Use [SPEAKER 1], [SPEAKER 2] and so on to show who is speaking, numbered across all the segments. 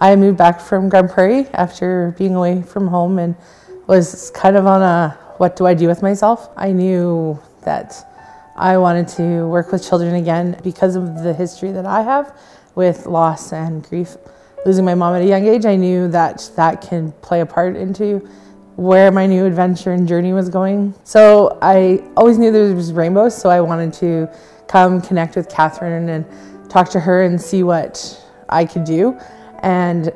[SPEAKER 1] I moved back from Grand Prairie after being away from home and was kind of on a what do I do with myself. I knew that I wanted to work with children again because of the history that I have with loss and grief. Losing my mom at a young age, I knew that that can play a part into where my new adventure and journey was going. So I always knew there was rainbows, so I wanted to come connect with Catherine and talk to her and see what I could do. And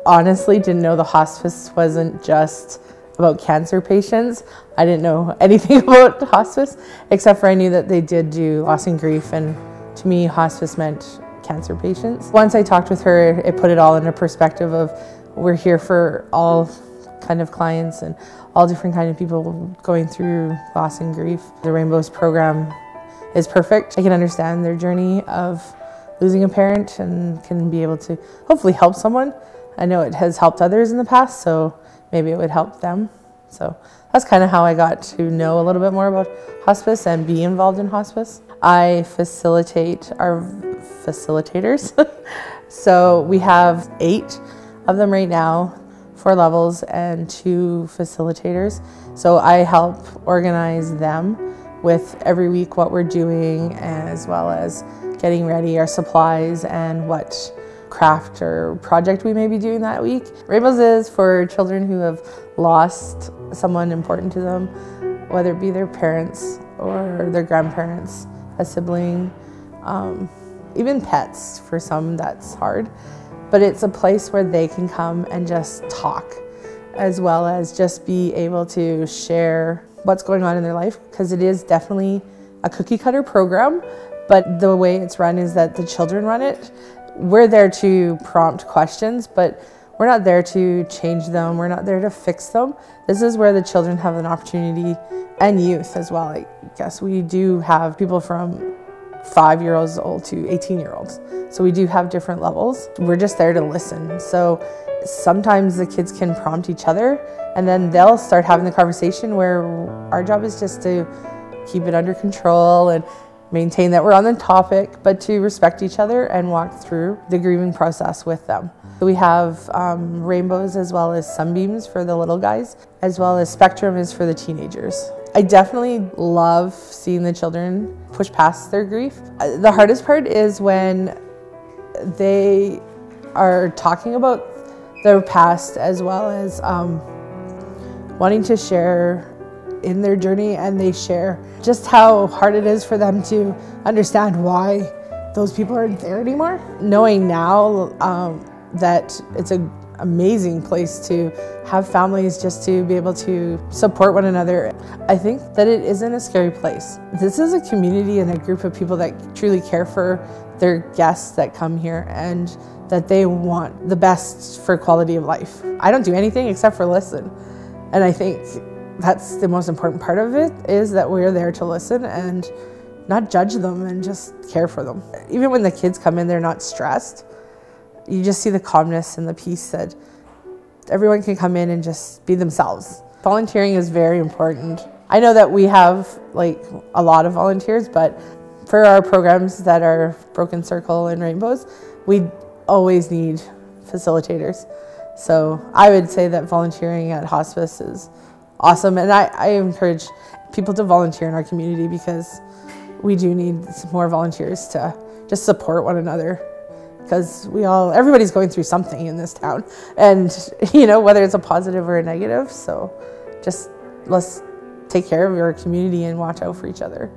[SPEAKER 1] honestly, didn't know the hospice wasn't just about cancer patients. I didn't know anything about hospice, except for I knew that they did do loss and grief, and to me, hospice meant cancer patients. Once I talked with her, it put it all into perspective of we're here for all kind of clients and all different kind of people going through loss and grief. The Rainbows program is perfect. I can understand their journey of losing a parent and can be able to hopefully help someone. I know it has helped others in the past, so maybe it would help them. So that's kind of how I got to know a little bit more about hospice and be involved in hospice. I facilitate our facilitators. So we have 8 of them right now, 4 levels and 2 facilitators. So I help organize them with every week what we're doing, as well as getting ready our supplies and what craft or project we may be doing that week. Rainbows is for children who have lost someone important to them, whether it be their parents or their grandparents, a sibling, even pets. For some that's hard, but it's a place where they can come and just talk, as well as just be able to share what's going on in their life, because it is definitely a cookie cutter program, but the way it's run is that the children run it. We're there to prompt questions, but we're not there to change them. We're not there to fix them. This is where the children have an opportunity, and youth as well. I guess we do have people from 5-year-olds old to 18-year-olds. So we do have different levels. We're just there to listen. So sometimes the kids can prompt each other, and then they'll start having the conversation, where our job is just to keep it under control and maintain that we're on the topic, but to respect each other and walk through the grieving process with them. We have rainbows as well as sunbeams for the little guys, as well as spectrum is for the teenagers. I definitely love seeing the children push past their grief. The hardest part is when they are talking about their past, as well as wanting to share in their journey, and they share just how hard it is for them to understand why those people aren't there anymore. Knowing now that it's an amazing place to have families, just to be able to support one another. I think that it isn't a scary place. This is a community and a group of people that truly care for their guests that come here, and that they want the best for quality of life. I don't do anything except for listen. And I think that's the most important part of it, is that we're there to listen and not judge them and just care for them. Even when the kids come in, they're not stressed. You just see the calmness and the peace that everyone can come in and just be themselves. Volunteering is very important. I know that we have like a lot of volunteers, but for our programs that are Broken Circle and Rainbows, we always need facilitators. So I would say that volunteering at hospice is awesome, and I encourage people to volunteer in our community, because we do need some more volunteers to just support one another, because everybody's going through something in this town, and you know, whether it's a positive or a negative. So just let's take care of our community and watch out for each other.